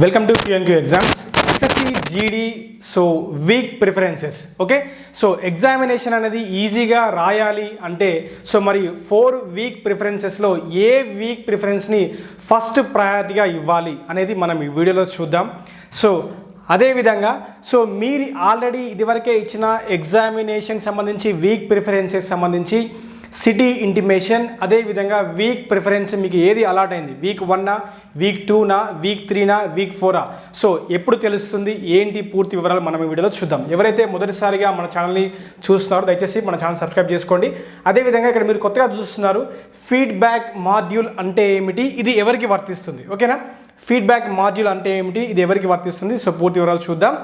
Welcome to QNQ exams SSC GD. So week preferences. Okay, so examination అనేది ఈజీగా రాయాలి అంటే సో మరి 4 వీక్ ప్రిఫరెన్సెస్లో ఏ వీక్ ప్రిఫరెన్స్ని ఫస్ట్ ప్రయారిటీగా ఇవ్వాలి అనేది మనం ఈ వీడియోలో చూద్దాం. సో అదేవిధంగా సో మీరు ఆల్రెడీ ఇదివరకే ఇచ్చిన ఎగ్జామినేషన్ సంబంధించి వీక్ ప్రిఫరెన్సెస్ సంబంధించి సిటీ ఇంటిమేషన్, అదేవిధంగా వీక్ ప్రిఫరెన్స్ మీకు ఏది అలాట్ అయింది, వీక్ 1నా, వీక్ 2నా, వీక్ 3నా, వీక్ 4ఆ, సో ఎప్పుడు తెలుస్తుంది ఏంటి పూర్తి వివరాలు మనం ఈ వీడియోలో చూద్దాం. ఎవరైతే మొదటిసారిగా మన ఛానల్ని చూస్తున్నారో దయచేసి మన ఛానల్ సబ్స్క్రైబ్ చేసుకోండి. అదేవిధంగా ఇక్కడ మీరు కొత్తగా చూస్తున్నారు ఫీడ్బ్యాక్ మాడ్యూల్ అంటే ఏమిటి, ఇది ఎవరికి వర్తిస్తుంది, ఓకేనా? ఫీడ్బ్యాక్ మాడ్యూల్ అంటే ఏమిటి, ఇది ఎవరికి వర్తిస్తుంది, సో పూర్తి వివరాలు చూద్దాం.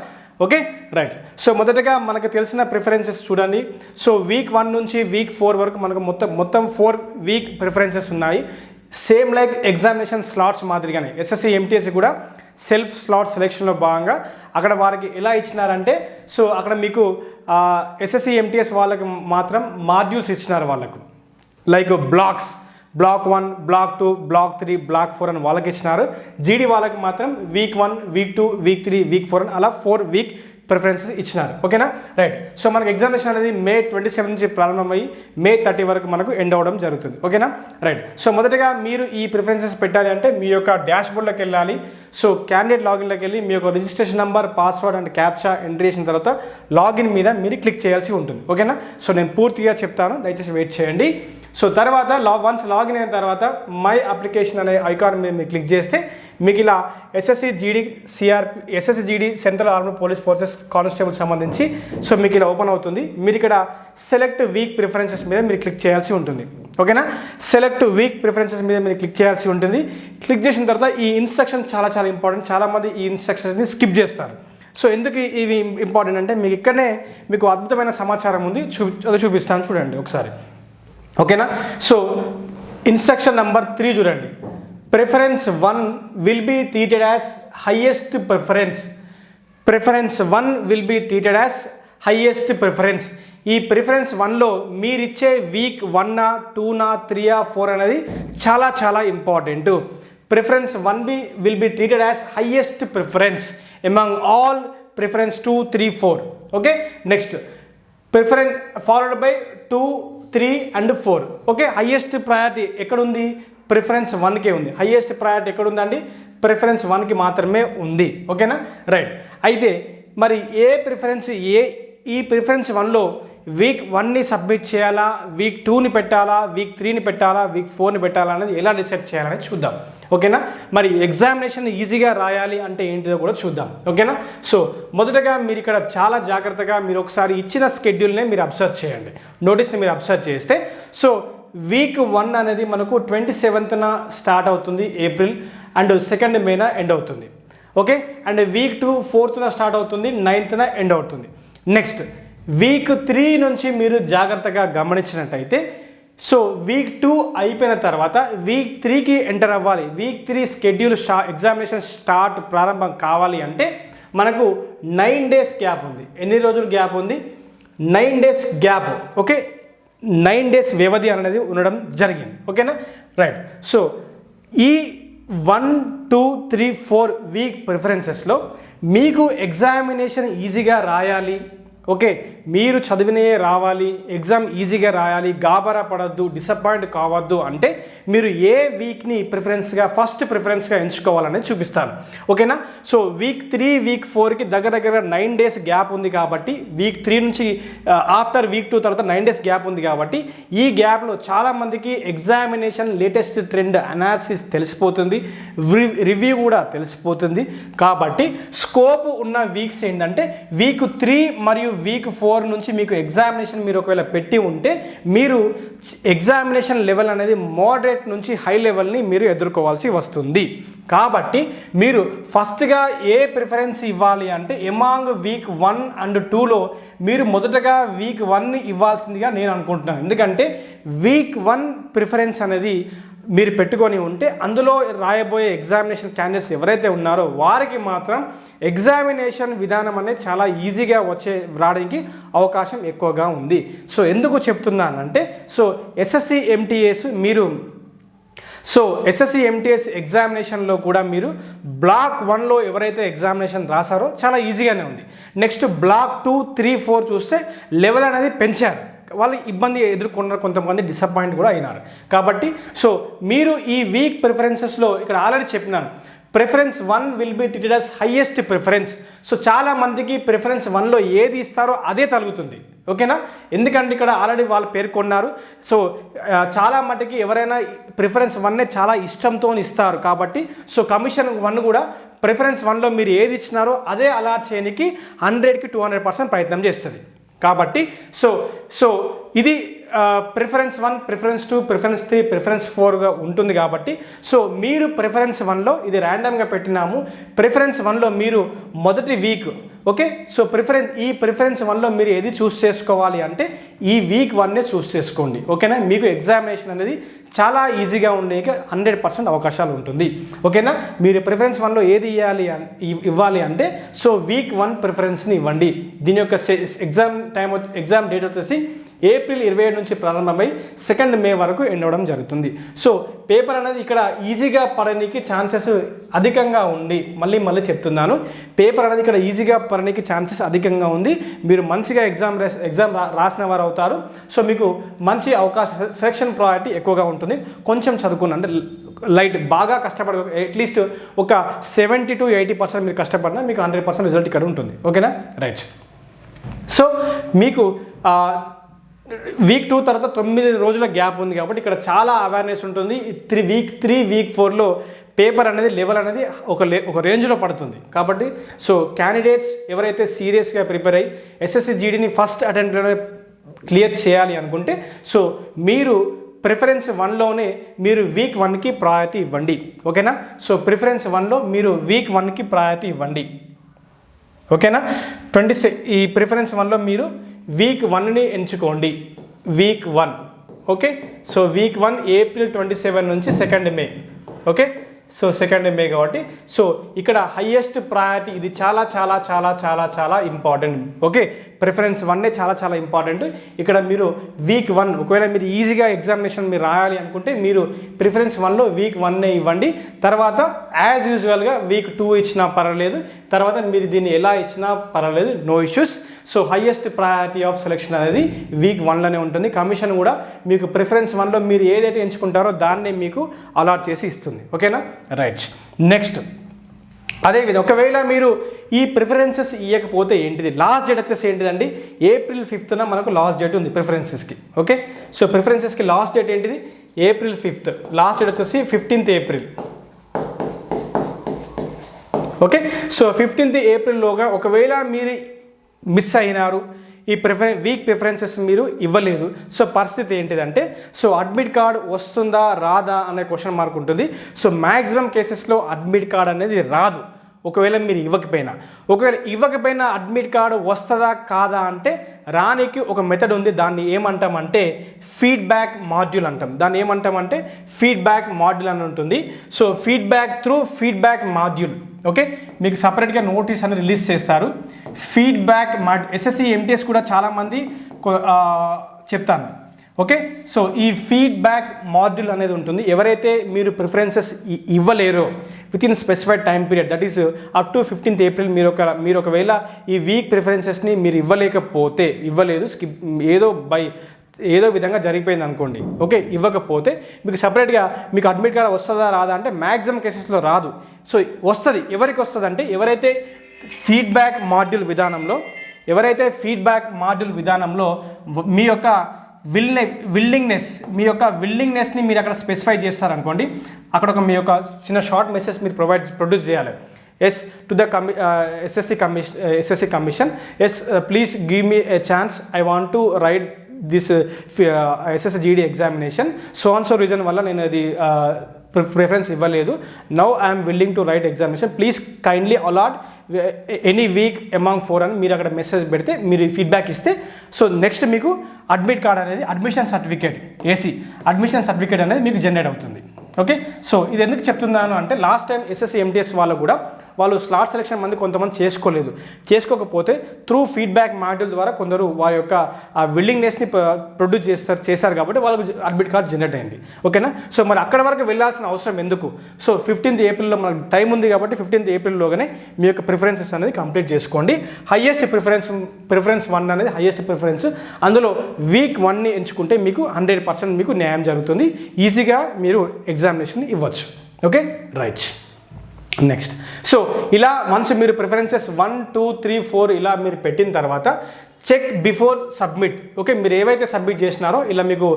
Okay, right. సో మొదటగా మనకు తెలిసిన ప్రిఫరెన్సెస్ చూడండి. సో వీక్ 1 నుంచి వీక్ 4 వరకు మనకు మొత్తం 4 వీక్ ప్రిఫరెన్సెస్ ఉన్నాయి. సేమ్ లైక్ ఎగ్జామినేషన్ స్లాట్స్ మాదిరిగానే ఎస్ఎస్సి ఎంటీఎస్సి కూడా సెల్ఫ్ స్లాట్ సెలెక్షన్లో భాగంగా అక్కడ వారికి ఎలా ఇచ్చినారంటే సో అక్కడ మీకు ఎస్ఎస్సి ఎంటీఎస్ వాళ్ళకి మాత్రం మాడ్యూల్స్ ఇచ్చినారు వాళ్ళకు, like block 1, block 2, block 3, block 4 అని వాళ్ళకి ఇచ్చినారు. జీడీ వాళ్ళకి మాత్రం వీక్ 1, వీక్ 2, వీక్ 3, వీక్ 4 అని అలా 4 వీక్ ప్రిఫరెన్సెస్ ఇచ్చినారు. ఓకేనా, రైట్. సో మనకి ఎగ్జామినేషన్ అనేది May 27 నుంచి ప్రారంభమయ్యి May 30 వరకు మనకు ఎండ్ అవ్వడం జరుగుతుంది. ఓకేనా, రైట్. సో మొదటగా మీరు ఈ ప్రిఫరెన్సెస్ పెట్టాలి అంటే మీ యొక్క డాష్ బోర్డ్లోకి వెళ్ళాలి. సో క్యాండిడేట్ లాగిన్లోకి వెళ్ళి మీ యొక్క registration number, password and captcha entry చేసిన తర్వాత లాగిన్ మీద మీరు క్లిక్ చేయాల్సి ఉంటుంది. ఓకేనా, సో నేను పూర్తిగా చెప్తాను, దయచేసి వెయిట్ చేయండి. సో తర్వాత వన్స్ లాగిన్ అయిన తర్వాత మై అప్లికేషన్ అనే ఐకాన్ మీద మీరు క్లిక్ చేస్తే మీకు ఇలా SSC GD central armed police forces constable సంబంధించి సో మీకు ఇలా ఓపెన్ అవుతుంది. మీరు ఇక్కడ సెలెక్ట్ వీక్ ప్రిఫరెన్సెస్ మీద మీరు క్లిక్ చేయాల్సి ఉంటుంది. ఓకేనా, సెలెక్ట్ వీక్ ప్రిఫరెన్సెస్ మీద మీరు క్లిక్ చేయాల్సి ఉంటుంది. క్లిక్ చేసిన తర్వాత ఈ ఇన్స్ట్రక్షన్ చాలా ఇంపార్టెంట్. చాలామంది ఈ ఇన్స్ట్రక్షన్స్ని స్కిప్ చేస్తారు. సో ఎందుకు ఇవి ఇంపార్టెంట్ అంటే మీకు ఇక్కడనే మీకు అద్భుతమైన సమాచారం ఉంది, అది చూపిస్తాను చూడండి ఒకసారి. ఓకేనా, సో ఇన్స్ట్రక్షన్ నెంబర్ 3 చూడండి. Preference 1 will be treated as highest preference. Preference 1 will be treated as highest preference. ఈ ప్రిఫరెన్స్ 1లో మీరిచ్చే వీక్ 1నా, 2నా, 3ఆ, 4 అనేది చాలా important. Preference 1B will be treated as highest preference among all preference 2, 3, 4. Okay, next preference followed by 2, 3 and 4. Okay, highest priority ఎక్కడుంది, preference 1కే ఉంది. హైయెస్ట్ ప్రయారిటీ ఎక్కడుందండి, ప్రిఫరెన్స్ 1కి మాత్రమే ఉంది. ఓకేనా, రైట్. అయితే మరి ఈ ప్రిఫరెన్స్ 1లో వీక్ 1ని సబ్మిట్ చేయాలా, వీక్ 2ని పెట్టాలా, వీక్ 3ని పెట్టాలా, వీక్ 4ని పెట్టాలా అనేది ఎలా డిసైడ్ చేయాలనేది చూద్దాం. ఓకేనా, మరి ఎగ్జామినేషన్ ఈజీగా రాయాలి అంటే ఏంటిదో కూడా చూద్దాం. ఓకేనా, సో మొదటగా మీరు ఇక్కడ చాలా జాగ్రత్తగా మీరు ఒకసారి ఇచ్చిన స్కెడ్యూల్నే మీరు అబ్జర్వ్ చేయండి, నోటీస్ని మీరు అబ్జర్వ్ చేస్తే సో వీక్ 1 అనేది మనకు 27న స్టార్ట్ అవుతుంది ఏప్రిల్ అండ్ 2nd మేన ఎండ్ అవుతుంది. Okay, and week 2 4th start అవుతుంది, 9th ఎండ్ అవుతుంది. నెక్స్ట్ వీక్ 3 నుంచి మీరు జాగ్రత్తగా గమనించినట్టయితే సో వీక్ 2 అయిపోయిన తర్వాత వీక్ 3కి ఎంటర్ అవ్వాలి. వీక్ 3 స్కెడ్యూల్ ఎగ్జామినేషన్ ప్రారంభం కావాలి అంటే మనకు 9 days గ్యాప్ ఉంది. ఎన్ని రోజులు గ్యాప్ ఉంది, 9 days గ్యాప్. ఓకే, 9 days వ్యవధి అనేది ఉండడం జరిగింది. ఓకేనా, రైట్. సో ఈ 1, 2, 3, 4 వీక్ ప్రిఫరెన్సెస్లో మీకు ఎగ్జామినేషన్ ఈజీగా రాయాలి, ఓకే, మీరు చదివినయే రావాలి, ఎగ్జామ్ ఈజీగా రాయాలి, గాబరా పడద్దు, డిసప్పాయింట్ కావద్దు అంటే మీరు ఏ వీక్ని ఫస్ట్ ప్రిఫరెన్స్గా ఎంచుకోవాలనేది చూపిస్తాను. ఓకేనా, సో వీక్ 3, వీక్ 4కి దగ్గర 9 days గ్యాప్ ఉంది కాబట్టి వీక్ 3 నుంచి ఆఫ్టర్ వీక్ 2 తర్వాత 9 days గ్యాప్ ఉంది కాబట్టి ఈ గ్యాప్లో చాలామందికి ఎగ్జామినేషన్ లేటెస్ట్ ట్రెండ్ అనాలిసిస్ తెలిసిపోతుంది, రివ్యూ కూడా తెలిసిపోతుంది. కాబట్టి స్కోప్ ఉన్న వీక్స్ ఏంటంటే వీక్ 3 మరియు వీక్ 4 నుంచి మీకు ఎగ్జామినేషన్ మీరు ఒకవేళ పెట్టి ఉంటే మీరు ఎగ్జామినేషన్ లెవెల్ అనేది మోడరేట్ నుంచి హై లెవెల్ని మీరు ఎదుర్కోవాల్సి వస్తుంది. కాబట్టి మీరు ఫస్ట్గా ఏ ప్రిఫరెన్స్ ఇవ్వాలి అంటే ఎమాంగ్ వీక్ 1 and 2లో మీరు మొదటగా వీక్ 1ని ఇవ్వాల్సిందిగా నేను అనుకుంటున్నాను. ఎందుకంటే వీక్ 1 ప్రిఫరెన్స్ అనేది మీరు పెట్టుకొని ఉంటే అందులో రాయబోయే ఎగ్జామినేషన్ క్యాండిడేట్స్ ఎవరైతే ఉన్నారో వారికి మాత్రం ఎగ్జామినేషన్ విధానం అనేది చాలా ఈజీగా రావడానికి అవకాశం ఎక్కువగా ఉంది. సో ఎందుకు చెప్తున్నానంటే సో ఎస్ఎస్సి ఎంటీఎస్ మీరు సో ఎస్ఎస్సి ఎంటీఎస్ ఎగ్జామినేషన్లో కూడా మీరు బ్లాక్ 1లో ఎవరైతే ఎగ్జామినేషన్ రాశారో చాలా ఈజీగానే ఉంది. నెక్స్ట్ బ్లాక్ 2, 3, 4 చూస్తే లెవెల్ అనేది పెంచారు. వాళ్ళు ఇబ్బంది ఎదుర్కొన్నారు, కొంతమంది డిసప్పాయింట్ కూడా అయినారు. కాబట్టి సో మీరు ఈ వీక్ ప్రిఫరెన్సెస్లో ఇక్కడ ఆల్రెడీ చెప్పినాను, preference 1 will be treated as highest preference. So చాలా మందికి ప్రిఫరెన్స్ 1లో ఏది ఇస్తారో అదే తగ్గుతుంది. ఓకేనా, ఎందుకంటే ఇక్కడ ఆల్రెడీ వాళ్ళు పేర్కొన్నారు. సో చాలా మటుకి ఎవరైనా ప్రిఫరెన్స్ 1నే చాలా ఇష్టంతో ఇస్తారు. కాబట్టి సో కమిషన్ 1 కూడా ప్రిఫరెన్స్ 1లో మీరు ఏది ఇచ్చినారో అదే అలాట్ చేయడానికి 100కి 200% ప్రయత్నం చేస్తుంది. కాబట్టి సో ఇది ప్రిఫరెన్స్ 1, ప్రిఫరెన్స్ 2, ప్రిఫరెన్స్ 3, ప్రిఫరెన్స్ 4గా ఉంటుంది. కాబట్టి సో మీరు ప్రిఫరెన్స్ 1లో ఇది ర్యాండమ్గా పెట్టినాము. ప్రిఫరెన్స్ 1లో మీరు మొదటి వీక్, ఓకే, సో ఈ ప్రిఫరెన్స్ 1లో మీరు ఏది చూస్ చేసుకోవాలి అంటే ఈ వీక్ 1నే చూస్ చేసుకోండి. ఓకేనా, మీకు ఎగ్జామినేషన్ అనేది చాలా ఈజీగా ఉండే 100% అవకాశాలు ఉంటుంది. ఓకేనా, మీరు ప్రిఫరెన్స్ 1లో ఏది ఇవ్వాలి అంటే సో వీక్ 1 ప్రిఫరెన్స్ని ఇవ్వండి. దీని యొక్క ఎగ్జామ్ డేట్ వచ్చేసి ఏప్రిల్ 27 నుంచి ప్రారంభమై 2 మే వరకు ఎండ్ అవ్వడం జరుగుతుంది. సో పేపర్ అనేది ఇక్కడ ఈజీగా పడడానికి ఛాన్సెస్ అధికంగా ఉంది. మళ్ళీ చెప్తున్నాను, పేపర్ అనేది ఇక్కడ ఈజీగా పడడానికి ఛాన్సెస్ అధికంగా ఉంది. మీరు మంచిగా ఎగ్జామ్ రాసిన వారు అవుతారు. సో మీకు మంచి అవకాశం, సెలక్షన్ ప్రయారిటీ ఎక్కువగా ఉంటుంది. కొంచెం చదువుకున్న అంటే లైట్ బాగా కష్టపడ అట్లీస్ట్ ఒక 70 to 80% మీరు కష్టపడినా మీకు 100% రిజల్ట్ ఇక్కడ ఉంటుంది. ఓకేనా, రైట్. సో మీకు వీక్ 2 తర్వాత 9 రోజుల గ్యాప్ ఉంది కాబట్టి ఇక్కడ చాలా అవేర్నెస్ ఉంటుంది. వీక్ 3, వీక్ 4లో పేపర్ అనేది లెవెల్ అనేది ఒక రేంజ్లో పడుతుంది. కాబట్టి సో క్యాండిడేట్స్ ఎవరైతే సీరియస్గా ప్రిపేర్ అయ్యి ఎస్ఎస్సి జీడీని ఫస్ట్ అటెంప్ట్లోనే క్లియర్ చేయాలి అనుకుంటే సో మీరు ప్రిఫరెన్స్ 1లోనే మీరు వీక్ 1కి ప్రయారిటీ ఇవ్వండి. ఓకేనా, సో ప్రిఫరెన్స్ 1లో మీరు వీక్ 1కి ప్రయారిటీ ఇవ్వండి. ఓకేనా, ఈ ప్రిఫరెన్స్ 1లో మీరు వీక్ 1ని ఎంచుకోండి. Week 1, okay. So weak 1 April 27 నుంచి 2 మే. ఓకే, సో 2 మే కాబట్టి సో ఇక్కడ హైయెస్ట్ ప్రయారిటీ ఇది చాలా చాలా చాలా చాలా చాలా ఇంపార్టెంట్. ఓకే, ప్రిఫరెన్స్ 1నే చాలా చాలా ఇంపార్టెంట్. ఇక్కడ మీరు వీక్ 1 ఒకవేళ మీరు ఈజీగా ఎగ్జామినేషన్ మీరు రాయాలి అనుకుంటే మీరు ప్రిఫరెన్స్ 1లో వీక్ 1నే ఇవ్వండి. తర్వాత యాజ్ యూజువల్గా వీక్ 2 ఇచ్చినా పర్వాలేదు, తర్వాత మీరు దీన్ని ఎలా ఇచ్చినా పర్వాలేదు, no issues. So highest priority of selection అనేది వీక్ 1లోనే ఉంటుంది. కమిషన్ కూడా మీకు ప్రిఫరెన్స్ 1లో మీరు ఏదైతే ఎంచుకుంటారో దాన్నే మీకు అలాట్ చేసి ఇస్తుంది. ఓకేనా, రైట్. నెక్స్ట్ అదేవిధంగా ఒకవేళ మీరు ఈ ప్రిఫరెన్సెస్ ఇవ్వకపోతే ఏంటిది, లాస్ట్ డేట్ వచ్చేసి ఏంటిదండి, ఏప్రిల్ 5th మనకు లాస్ట్ డేట్ ఉంది ప్రిఫరెన్సెస్కి. ఓకే, సో ప్రిఫరెన్సెస్కి లాస్ట్ డేట్ ఏంటిది, ఏప్రిల్ 5th. లాస్ట్ డేట్ వచ్చేసి 15th April. Okay, so 15th ఏప్రిల్లోగా ఒకవేళ మీరు మిస్ అయినారు, ఈ వీక్ ప్రిఫరెన్సెస్ మీరు ఇవ్వలేదు, సో పరిస్థితి ఏంటిదంటే సో అడ్మిట్ కార్డ్ వస్తుందా రాదా అనే క్వశ్చన్ మార్క్ ఉంటుంది. సో మ్యాక్సిమం కేసెస్లో అడ్మిట్ కార్డ్ అనేది రాదు ఒకవేళ మీరు ఇవ్వకపోయినా అడ్మిట్ కార్డు వస్తుందా కాదా అంటే రానికి ఒక మెథడ్ ఉంది. దాన్ని ఏమంటామంటే ఫీడ్బ్యాక్ మాడ్యూల్ అంటాం. దాన్ని ఏమంటామంటే ఫీడ్బ్యాక్ మాడ్యూల్ అని ఉంటుంది. సో ఫీడ్బ్యాక్ మాడ్యూల్, ఓకే, మీకు సపరేట్గా నోటీస్ అని రిలీజ్ చేస్తారు. ఫీడ్బ్యాక్ ఎస్ఎస్సి ఎంటీఎస్ కూడా చాలామంది చెప్తాను. ఓకే, సో ఈ ఫీడ్బ్యాక్ మాడ్యూల్ అనేది ఉంటుంది. ఎవరైతే మీరు ప్రిఫరెన్సెస్ ఇవ్వలేరో within specified time period, that is up to 15th April, మీరు ఒకవేళ ఈ వీక్ ప్రిఫరెన్సెస్ని మీరు ఇవ్వలేదు, ఏదో విధంగా జరిగిపోయింది అనుకోండి, ఓకే, ఇవ్వకపోతే మీకు సపరేట్గా మీకు అడ్మిట్ కార్డ్ వస్తుందా రాదా అంటే మ్యాక్సిమం కేసెస్లో రాదు. సో వస్తుంది. ఎవరికి వస్తుంది అంటే ఎవరైతే ఫీడ్బ్యాక్ మాడ్యూల్ విధానంలో మీ యొక్క విల్లింగ్నెస్ని మీరు అక్కడ స్పెసిఫై చేస్తారనుకోండి, అక్కడ మీ యొక్క చిన్న షార్ట్ మెసేజ్ మీరు ప్రొడ్యూస్ చేయాలి. Yes to the SSC commission, yes please give me a chance, I want to write this SSC GD examination, so reason వల్ల నేను అది ప్రిఫరెన్స్ ఇవ్వలేదు. Now I'm willing to write examination, please kindly allot any week among 4 అని మీరు అక్కడ message పెడితే, మీరు feedback ఇస్తే, సో నెక్స్ట్ మీకు అడ్మిట్ కార్డ్ అనేది అడ్మిషన్ సర్టిఫికేట్ అనేది మీకు జనరేట్ అవుతుంది. ఓకే, సో ఇది ఎందుకు చెప్తున్నాను అంటే లాస్ట్ టైం ఎస్ఎస్సి ఎంటీఎస్ వాళ్ళు కూడా వాళ్ళు స్లాట్ సెలెక్షన్ మంది కొంతమంది చేసుకోకపోతే త్రూ ఫీడ్బ్యాక్ మాడ్యూల్ ద్వారా కొందరు వారి యొక్క ఆ విల్లింగ్నెస్ని ప్రొడ్యూస్ చేశారు కాబట్టి వాళ్ళకు అడ్మిట్ కార్డ్ జనరేట్ అయింది. ఓకేనా. సో మరి అక్కడ వరకు వెళ్ళాల్సిన అవసరం ఎందుకు? సో 15th ఏప్రిల్లో మనకు టైం ఉంది కాబట్టి 15th ఏప్రిల్లోగానే మీ యొక్క ప్రిఫరెన్సెస్ అనేది కంప్లీట్ చేసుకోండి. హైయెస్ట్ ప్రిఫరెన్స్ 1 అనేది హైయెస్ట్ ప్రిఫరెన్స్. అందులో వీక్ 1ని ఎంచుకుంటే మీకు 100% మీకు న్యాయం జరుగుతుంది. ఈజీగా మీరు ఎగ్జామినేషన్ ఇవ్వచ్చు. Okay, right. నెక్స్ట్, సో ఇలా వన్స్ మీరు ప్రిఫరెన్సెస్ 1, 2, 3, 4 ఇలా మీరు పెట్టిన తర్వాత చెక్ బిఫోర్ సబ్మిట్. ఓకే, మీరు ఏవైతే సబ్మిట్ చేసినారో ఇలా మీకు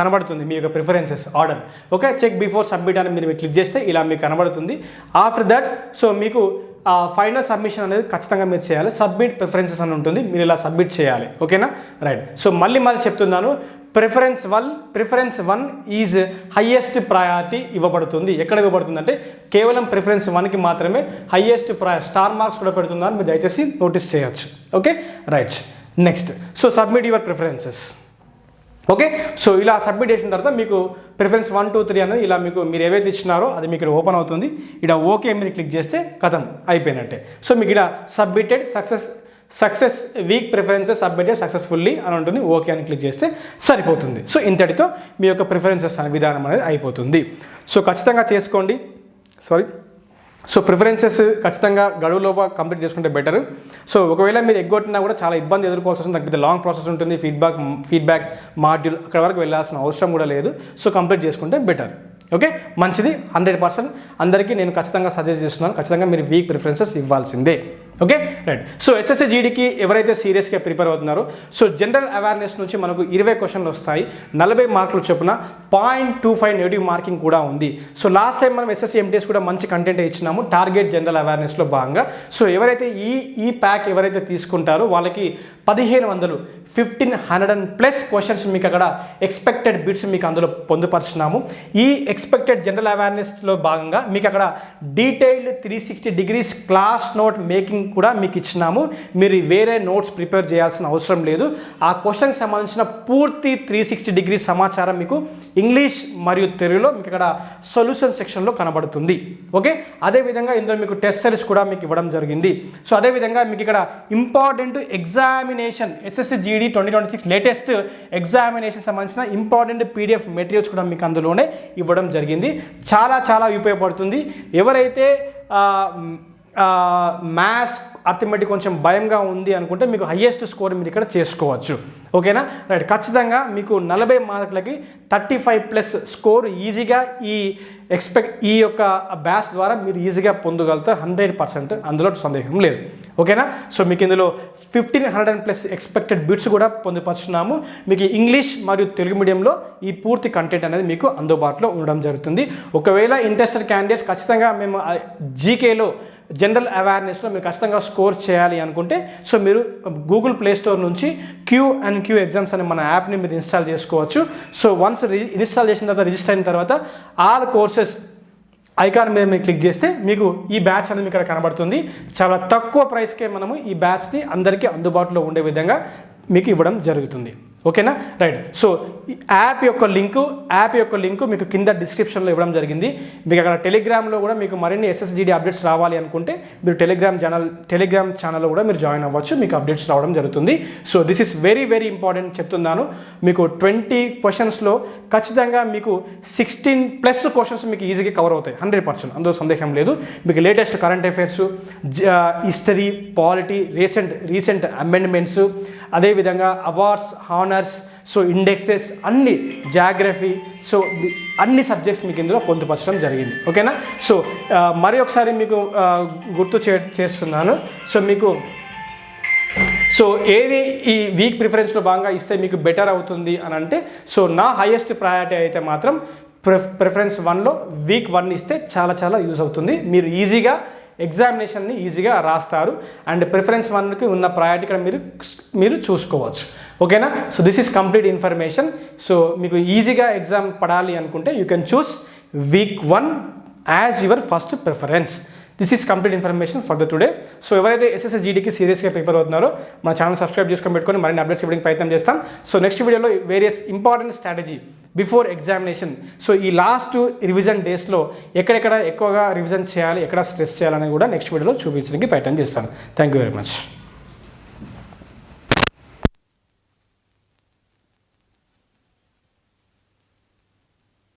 కనబడుతుంది మీ యొక్క preferences order. Okay, check before submit అని మీరు క్లిక్ చేస్తే ఇలా మీకు కనబడుతుంది. ఆఫ్టర్ దట్ సో మీకు ఫైనల్ సబ్మిషన్ అనేది ఖచ్చితంగా మీరు చేయాలి. సబ్మిట్ ప్రిఫరెన్సెస్ అని ఉంటుంది, మీరు ఇలా సబ్మిట్ చేయాలి. ఓకేనా, రైట్. సో మళ్ళీ చెప్తున్నాను, ప్రిఫరెన్స్ 1 ఈజ్ హయ్యెస్ట్ ప్రయారిటీ ఇవ్వబడుతుంది. ఎక్కడ ఇవ్వబడుతుంది అంటే కేవలం ప్రిఫరెన్స్ 1కి మాత్రమే హయ్యెస్ట్ స్టార్ మార్క్స్ కూడా పెడుతుందని మీరు దయచేసి నోటీస్ చేయొచ్చు. Okay, right. Next, so submit your preferences. Okay, so ఇలా సబ్మిట్ చేసిన తర్వాత మీకు ప్రిఫరెన్స్ 1, 2, 3 అనేది ఇలా మీరు ఏవైతే ఇచ్చినారో అది మీకు ఓపెన్ అవుతుంది. ఇక్కడ ఓకే మీరు క్లిక్ చేస్తే కథం అయిపోయినట్టే. సో మీకు ఇక్కడ submitted success week preferences submitted successfully అని ఉంటుంది. ఓకే అని క్లిక్ చేస్తే సరిపోతుంది. సో ఇంతటితో మీ యొక్క ప్రిఫరెన్సెస్ అనే విధానం అనేది అయిపోతుంది. సో ఖచ్చితంగా చేసుకోండి. సో ప్రిఫరెన్సెస్ ఖచ్చితంగా గడువులోప కంప్లీట్ చేసుకుంటే బెటర్. సో ఒకవేళ మీరు ఎగ్గొట్టినా కూడా చాలా ఇబ్బంది ఎదుర్కోవాల్సి వస్తుంది. తగ్గితే లాంగ్ ప్రాసెస్ ఉంటుంది. ఫీడ్బ్యాక్ మాడ్యూల్ అక్కడ వరకు వెళ్ళాల్సిన అవసరం కూడా లేదు. సో కంప్లీట్ చేసుకుంటే బెటర్. ఓకే, మంచిది. 100% అందరికీ నేను ఖచ్చితంగా సజెస్ట్ చేస్తున్నాను. ఖచ్చితంగా మీరు వీక్ ప్రిఫరెన్సెస్ ఇవ్వాల్సిందే. Okay, right. సో ఎస్ఎస్సి జీడీకి ఎవరైతే సీరియస్గా ప్రిపేర్ అవుతున్నారో సో జనరల్ అవేర్నెస్ నుంచి మనకు 20 క్వశ్చన్లు వస్తాయి. 40 మార్కులు చొప్పున 0.25 నెగిటివ్ మార్కింగ్ కూడా ఉంది. సో లాస్ట్ టైం మనం ఎస్ఎస్సి ఎంటీఎస్ కూడా మంచి కంటెంట్ ఇచ్చినాము టార్గెట్ జనరల్ అవేర్నెస్లో భాగంగా. సో ఎవరైతే ఈ ప్యాక్ ఎవరైతే తీసుకుంటారో వాళ్ళకి 1500+ క్వశ్చన్స్ మీకు అక్కడ ఎక్స్పెక్టెడ్ బిట్స్ మీకు అందులో పొందుపరుచున్నాము. ఈ ఎక్స్పెక్టెడ్ జనరల్ అవేర్నెస్లో భాగంగా మీకు అక్కడ detailed 360 degrees class note making కూడా మీకు ఇచ్చినాము. మీరు వేరే నోట్స్ ప్రిపేర్ చేయాల్సిన అవసరం లేదు. ఆ క్వశ్చన్కి సంబంధించిన పూర్తి 360 degrees సమాచారం మీకు ఇంగ్లీష్ మరియు తెలుగులో మీకు ఇక్కడ సొల్యూషన్ సెక్షన్లో కనబడుతుంది. ఓకే, అదేవిధంగా ఇందులో మీకు టెస్ట్ సిరీస్ కూడా మీకు ఇవ్వడం జరిగింది. సో అదేవిధంగా మీకు ఇక్కడ important examination SSC GD 2026 latest examination సంబంధించిన ఇంపార్టెంట్ PDF మెటీరియల్స్ కూడా మీకు అందులోనే ఇవ్వడం జరిగింది. చాలా ఉపయోగపడుతుంది. ఎవరైతే మ్యాథ్స్ అర్థమెటిక్ కొంచెం భయంగా ఉంది అనుకుంటే మీకు హయ్యెస్ట్ స్కోర్ మీరు ఇక్కడ చేసుకోవచ్చు. ఓకేనా, రైట్. ఖచ్చితంగా మీకు 40 మార్కులకి 35+ స్కోర్ ఈజీగా ఈ యొక్క బ్యాచ్ ద్వారా మీరు ఈజీగా పొందగలుగుతారు. 100% అందులో సందేహం లేదు. ఓకేనా, సో మీకు ఇందులో 1500+ ఎక్స్పెక్టెడ్ బిట్స్ కూడా పొందుపరుచున్నాము. మీకు ఇంగ్లీష్ మరియు తెలుగు మీడియంలో ఈ పూర్తి కంటెంట్ అనేది మీకు అందుబాటులో ఉండడం జరుగుతుంది. ఒకవేళ ఇంట్రెస్టెడ్ క్యాండిడేట్స్ ఖచ్చితంగా మేము జీకేలో జనరల్ అవేర్నెస్లో మీరు ఖచ్చితంగా స్కోర్ చేయాలి అనుకుంటే సో మీరు గూగుల్ ప్లే స్టోర్ నుంచి Q&Q ఎగ్జామ్స్ అనే మన యాప్ని మీరు ఇన్స్టాల్ చేసుకోవచ్చు. సో వన్స్ ఇన్స్టాల్ చేసిన తర్వాత రిజిస్టర్ అయిన తర్వాత ఆల్ కోర్సెస్ ఐకాన్ మీద మీరు క్లిక్ చేస్తే మీకు ఈ బ్యాచ్ అనేది ఇక్కడ కనబడుతుంది. చాలా తక్కువ ప్రైస్కే మనము ఈ బ్యాచ్ని అందరికీ అందుబాటులో ఉండే విధంగా మీకు ఇవ్వడం జరుగుతుంది. ఓకేనా, రైట్. సో యాప్ యొక్క లింకు మీకు కింద డిస్క్రిప్షన్లో ఇవ్వడం జరిగింది. మీకు అక్కడ టెలిగ్రామ్లో కూడా మీకు మరిన్ని SSGD అప్డేట్స్ రావాలి అనుకుంటే మీరు టెలిగ్రామ్ ఛానల్లో కూడా మీరు జాయిన్ అవ్వచ్చు. మీకు అప్డేట్స్ రావడం జరుగుతుంది. So this is very important చెప్తున్నాను. మీకు 20 క్వశ్చన్స్లో ఖచ్చితంగా మీకు 16+ క్వశ్చన్స్ మీకు ఈజీగా కవర్ అవుతాయి. 100% అందులో సందేహం లేదు. మీకు latest current affairs, history, polity, recent amendments, అదేవిధంగా అవార్డ్స్, హానర్స్, సో ఇండెక్సెస్, అన్ని జాగ్రఫీ, సో అన్ని సబ్జెక్ట్స్ మీకు ఇందులో పొందుపరచడం జరిగింది. ఓకేనా, సో మరి ఒకసారి మీకు గుర్తు చేస్తున్నాను. సో ఏది ఈ వీక్ ప్రిఫరెన్స్లో భాగంగా ఇస్తే మీకు బెటర్ అవుతుంది అని అంటే సో నా హైయెస్ట్ ప్రయారిటీ అయితే మాత్రం ప్రిఫరెన్స్ 1లో వీక్ 1 ఇస్తే చాలా యూజ్ అవుతుంది. మీరు ఈజీగా ఎగ్జామినేషన్ని ఈజీగా రాస్తారు. అండ్ ప్రిఫరెన్స్ 1కి ఉన్న ప్రయారిటీ ఇక్కడ మీరు చూసుకోవచ్చు. ఓకేనా, so this is complete information. So మీకు ఈజీగా ఎగ్జామ్ పడాలి అనుకుంటే you can choose week 1 as your first preference. This is complete information for the today. So ఎవరైతే ఎస్ఎస్సి జీడీకి సీరియస్గా ప్రిపేర్ అవుతున్నారో మన ఛానల్ సబ్స్క్రైబ్ చేసుకొని పెట్టుకొని మరిన్ని అప్డేట్స్ ఇవ్వడానికి ప్రయత్నం చేస్తాం. సో నెక్స్ట్ వీడియోలో various important strategy before examination. So ఈ లాస్ట్ రివిజన్ డేస్లో ఎక్కడెక్కడ ఎక్కువగా రివిజన్ చేయాలి, ఎక్కడ స్ట్రెస్ చేయాలని కూడా నెక్స్ట్ వీడియోలో చూపించడానికి ప్రయత్నం చేస్తాను. Thank you very much.